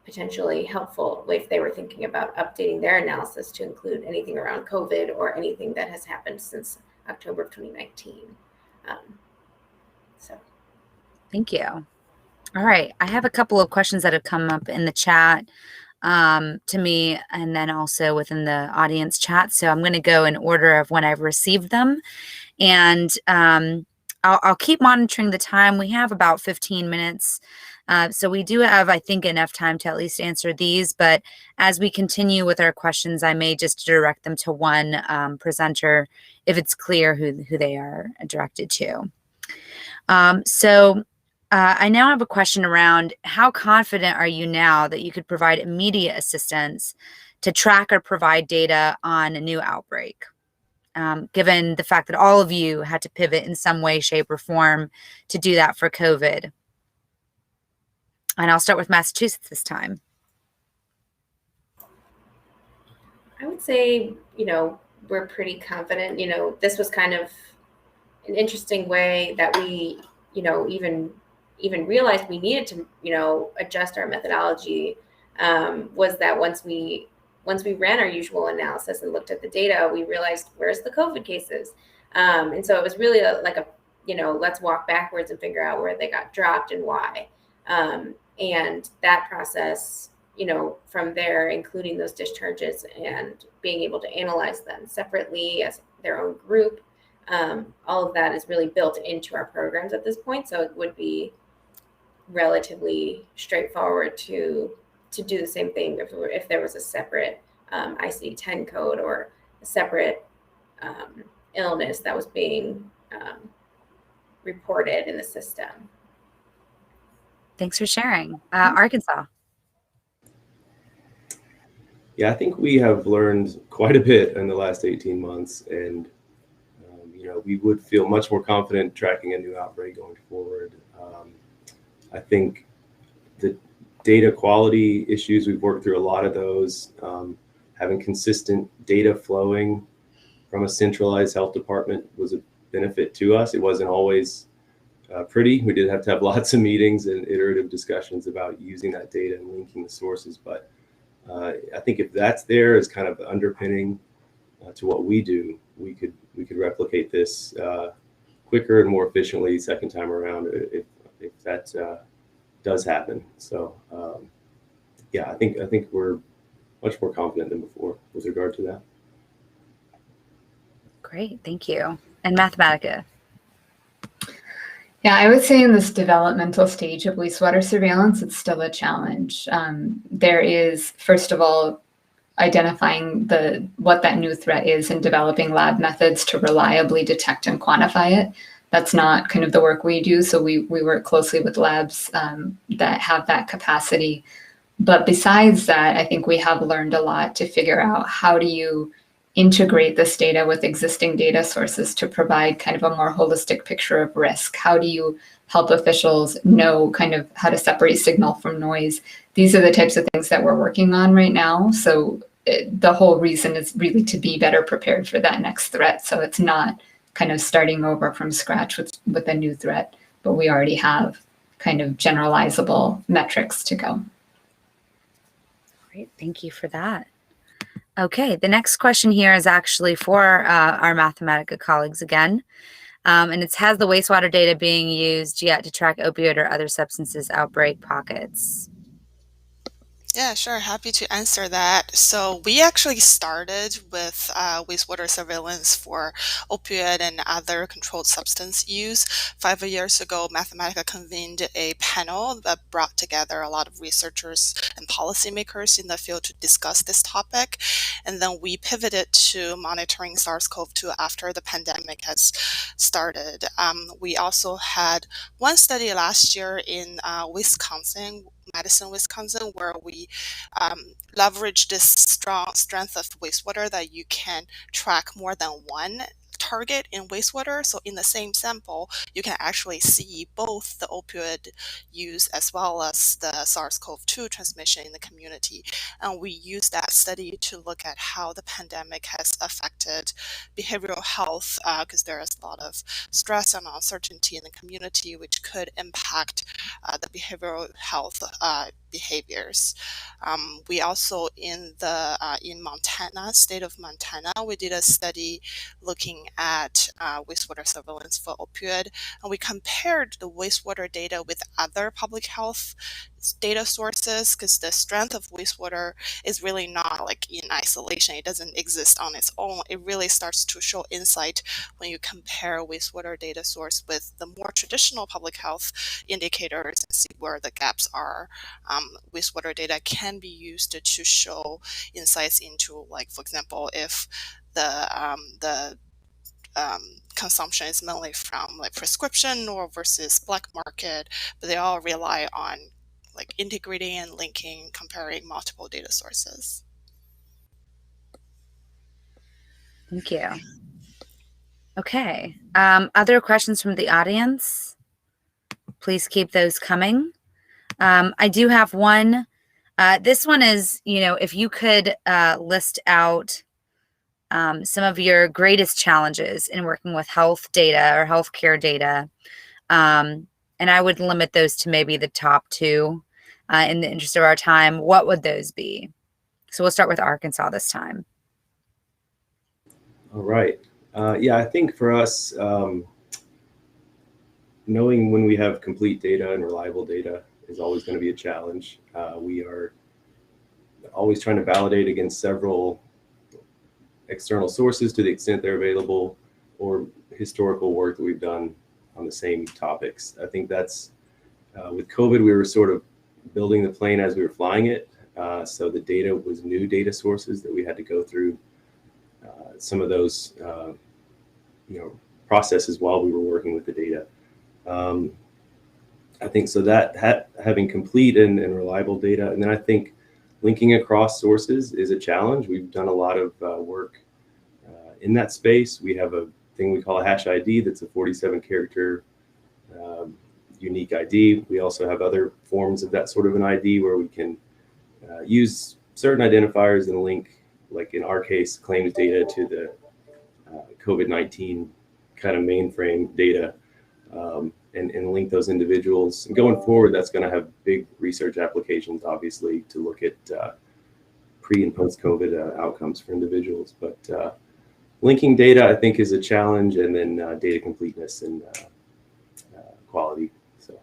potentially helpful if they were thinking about updating their analysis to include anything around COVID or anything that has happened since October of 2019. Thank you. All right. I have a couple of questions that have come up in the chat to me, and then also within the audience chat. So I'm going to go in order of when I've received them. And I'll keep monitoring the time. We have about 15 minutes. So we do have, I think, enough time to at least answer these. But as we continue with our questions, I may just direct them to one presenter if it's clear who they are directed to. I now have a question around: how confident are you now that you could provide immediate assistance to track or provide data on a new outbreak, given the fact that all of you had to pivot in some way, shape, or form to do that for COVID? And I'll start with Massachusetts this time. I would say, we're pretty confident. This was kind of an interesting way that we, even realized we needed to, adjust our methodology. Was that once we ran our usual analysis and looked at the data, we realized, where's the COVID cases? And so it was really let's walk backwards and figure out where they got dropped and why. And that process, from there, including those discharges and being able to analyze them separately as their own group, all of that is really built into our programs at this point. So it would be relatively straightforward to do the same thing if there was a separate ICD-10 code or a separate illness that was being reported in the system. Thanks for sharing. Arkansas. Yeah, I think we have learned quite a bit in the last 18 months, and we would feel much more confident tracking a new outbreak going forward. I think the data quality issues, we've worked through a lot of those. Having consistent data flowing from a centralized health department was a benefit to us. It wasn't always pretty. We did have to have lots of meetings and iterative discussions about using that data and linking the sources. But I think if that's there as kind of underpinning to what we do, we could replicate this quicker and more efficiently second time around if that does happen. So yeah, I think we're much more confident than before with regard to that. Great, thank you. And Mathematica. Yeah, I would say in this developmental stage of wastewater surveillance, it's still a challenge. There is, first of all, identifying what that new threat is and developing lab methods to reliably detect and quantify it. That's not kind of the work we do. So we work closely with labs that have that capacity. But besides that, I think we have learned a lot to figure out how do you integrate this data with existing data sources to provide kind of a more holistic picture of risk. How do you help officials know kind of how to separate signal from noise? These are the types of things that we're working on right now. So the whole reason is really to be better prepared for that next threat. So it's not kind of starting over from scratch with a new threat, but we already have kind of generalizable metrics to go. Great, thank you for that. Okay, the next question here is actually for our Mathematica colleagues again. And it has the wastewater data being used yet to track opioid or other substances outbreak pockets. Yeah, sure. Happy to answer that. So we actually started with wastewater surveillance for opioid and other controlled substance use. 5 years ago, Mathematica convened a panel that brought together a lot of researchers and policymakers in the field to discuss this topic. And then we pivoted to monitoring SARS-CoV-2 after the pandemic has started. We also had one study last year in Madison, Wisconsin, where we leverage this strong strength of wastewater that you can track more than one target in wastewater. So in the same sample, you can actually see both the opioid use as well as the SARS-CoV-2 transmission in the community. And we use that study to look at how the pandemic has affected behavioral health, because there is a lot of stress and uncertainty in the community, which could impact the behavioral health behaviors. We also in Montana, state of Montana, we did a study looking at wastewater surveillance for opioid, and we compared the wastewater data with other public health data sources, because the strength of wastewater is really not like in isolation. It doesn't exist on its own. It really starts to show insight when you compare wastewater data source with the more traditional public health indicators and see where the gaps are. Wastewater data can be used to show insights into, like, for example, if the consumption is mainly from like prescription or versus black market, but they all rely on like integrating and linking, comparing multiple data sources. Thank you. Okay, other questions from the audience? Please keep those coming. I do have one. This one is, if you could list out some of your greatest challenges in working with health data or healthcare data. And I would limit those to maybe the top two in the interest of our time. What would those be? So we'll start with Arkansas this time. All right. Yeah, I think for us, knowing when we have complete data and reliable data is always going to be a challenge. We are always trying to validate against several external sources to the extent they're available, or historical work that we've done on the same topics. I think that's, with COVID, we were sort of building the plane as we were flying it. So the data was new data sources that we had to go through some of those processes while we were working with the data. I think so that having complete and reliable data, and then I think linking across sources is a challenge. We've done a lot of work in that space. We have a thing we call a hash ID that's a 47-character unique ID. We also have other forms of that sort of an ID where we can use certain identifiers and link, like in our case, claims data to the COVID-19 kind of mainframe data, and link those individuals. And going forward, that's going to have big research applications, obviously, to look at pre and post-COVID outcomes for individuals. But linking data, I think, is a challenge, and then data completeness and quality. So,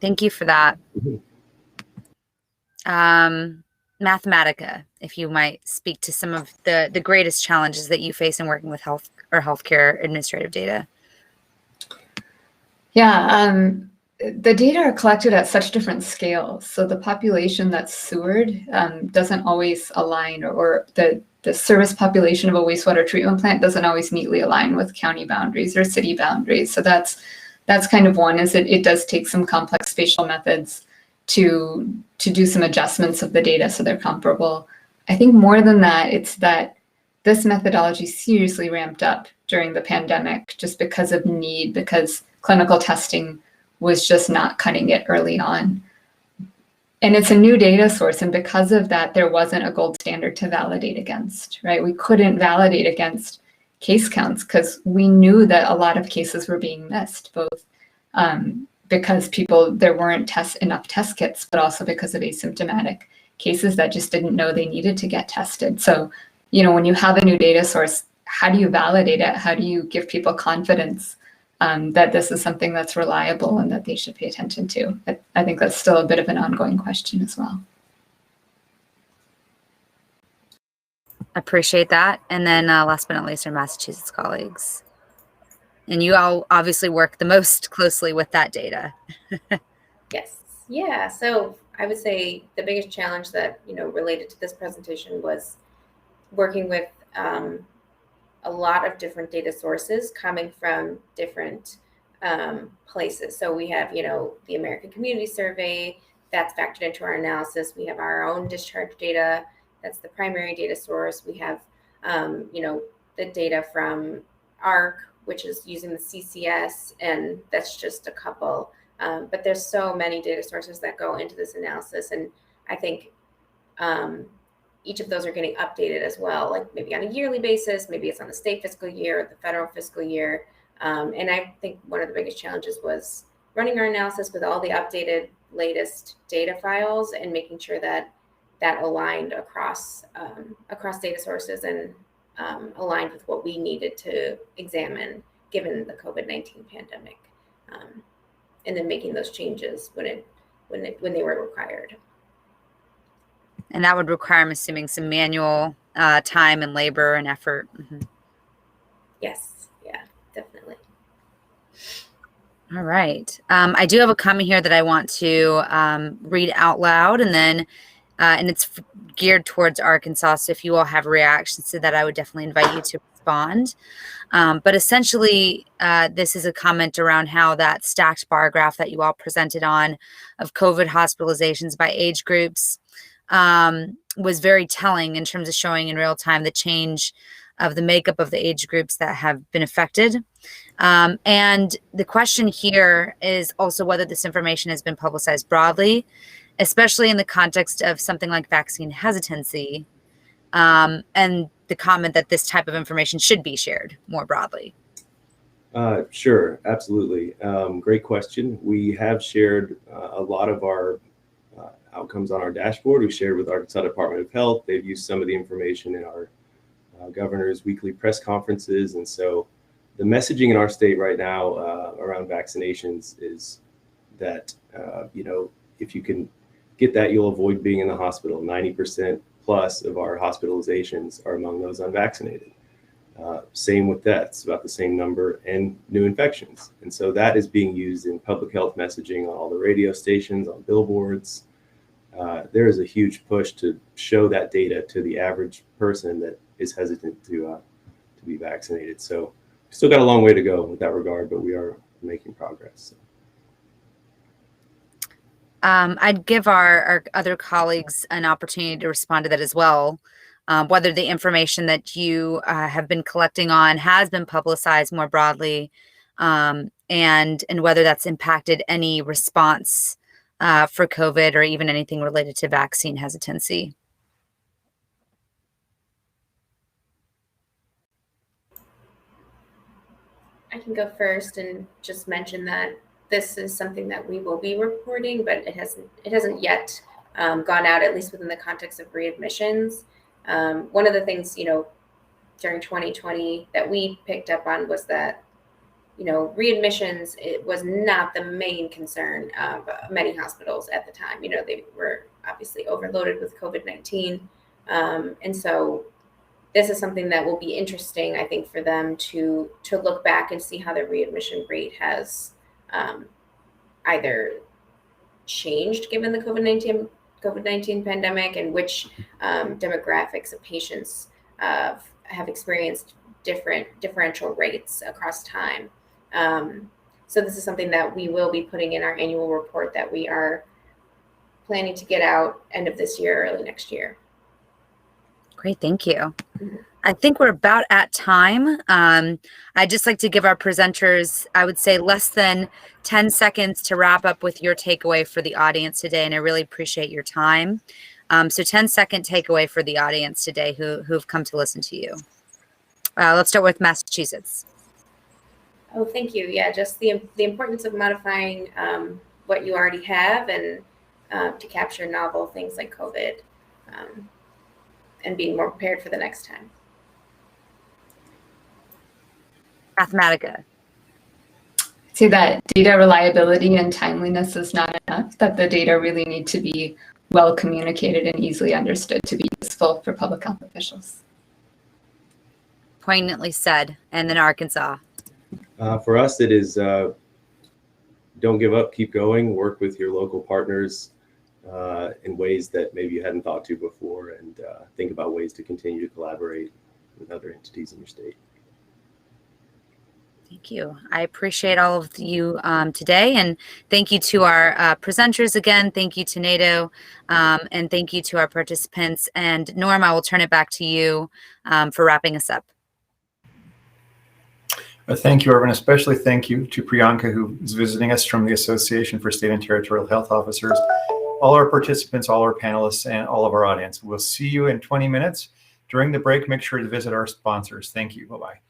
thank you for that. Mm-hmm. Mathematica, if you might speak to some of the greatest challenges that you face in working with health or healthcare administrative data. Yeah, the data are collected at such different scales. So the population that's sewered doesn't always align, or the service population of a wastewater treatment plant doesn't always neatly align with county boundaries or city boundaries. So that's kind of one, is it does take some complex spatial methods to do some adjustments of the data so they're comparable. I think more than that, it's that this methodology seriously ramped up during the pandemic just because of need, because clinical testing was just not cutting it early on. And it's a new data source, and because of that, there wasn't a gold standard to validate against, right? We couldn't validate against case counts because we knew that a lot of cases were being missed, both because there weren't enough test kits, but also because of asymptomatic cases that just didn't know they needed to get tested. So, when you have a new data source, how do you validate it? How do you give people confidence that this is something that's reliable and that they should pay attention to? I think that's still a bit of an ongoing question as well. Appreciate that. And then last but not least, our Massachusetts colleagues. And you all obviously work the most closely with that data. Yes. Yeah. So I would say the biggest challenge that, related to this presentation was working with a lot of different data sources coming from different places. So we have, the American Community Survey that's factored into our analysis. We have our own discharge data. That's the primary data source. We have, the data from ARC, which is using the CCS, and that's just a couple. But there's so many data sources that go into this analysis. And I think each of those are getting updated as well, like maybe on a yearly basis, maybe it's on the state fiscal year, the federal fiscal year. And I think one of the biggest challenges was running our analysis with all the updated latest data files and making sure that aligned across data sources and aligned with what we needed to examine given the COVID-19 pandemic, and then making those changes when they were required. And that would require, I'm assuming, some manual time and labor and effort. Mm-hmm. Yes. Yeah, definitely. All right. I do have a comment here that I want to read out loud, and then and it's geared towards Arkansas. So if you all have reactions to that, I would definitely invite you to respond. But essentially, this is a comment around how that stacked bar graph that you all presented on of COVID hospitalizations by age groups was very telling in terms of showing in real time the change of the makeup of the age groups that have been affected. And the question here is also whether this information has been publicized broadly, especially in the context of something like vaccine hesitancy, and the comment that this type of information should be shared more broadly. Sure, absolutely. Great question. We have shared a lot of our outcomes on our dashboard. We shared with Arkansas Department of Health. They've used some of the information in our governor's weekly press conferences. And so the messaging in our state right now around vaccinations is that, if you can get that, you'll avoid being in the hospital. 90% plus of our hospitalizations are among those unvaccinated. Same with deaths, about the same number, and new infections. And so that is being used in public health messaging on all the radio stations, on billboards. There is a huge push to show that data to the average person that is hesitant to be vaccinated. So we still got a long way to go with that regard, but we are making progress. I'd give our other colleagues an opportunity to respond to that as well. Whether the information that you have been collecting on has been publicized more broadly, and whether that's impacted any response for COVID or even anything related to vaccine hesitancy. I can go first and just mention that this is something that we will be reporting, but it hasn't yet gone out, at least within the context of readmissions. One of the things, during 2020 that we picked up on was that, readmissions, it was not the main concern of many hospitals at the time. They were obviously overloaded with COVID-19. And so this is something that will be interesting, I think, for them to look back and see how the readmission rate has either changed given the COVID-19 pandemic, and which demographics of patients have experienced differential rates across time. So this is something that we will be putting in our annual report that we are planning to get out end of this year, early next year. Great, thank you. I think we're about at time. I'd just like to give our presenters, I would say, less than 10 seconds to wrap up with your takeaway for the audience today, and I really appreciate your time. So 10-second takeaway for the audience today who've come to listen to you. Let's start with Massachusetts. Oh, thank you. Yeah, just the importance of modifying what you already have and to capture novel things like COVID and being more prepared for the next time. Mathematica. Say that data reliability and timeliness is not enough, that the data really need to be well communicated and easily understood to be useful for public health officials. Poignantly said. And then Arkansas. For us, it is don't give up, keep going, work with your local partners in ways that maybe you hadn't thought to before, and think about ways to continue to collaborate with other entities in your state. Thank you. I appreciate all of you today, and thank you to our presenters again. Thank you to NATO, and thank you to our participants. And Norm, I will turn it back to you for wrapping us up. Thank you, Irvin. Especially thank you to Priyanka, who is visiting us from the Association for State and Territorial Health Officers, all our participants, all our panelists, and all of our audience. We'll see you in 20 minutes. During the break, make sure to visit our sponsors. Thank you. Bye-bye.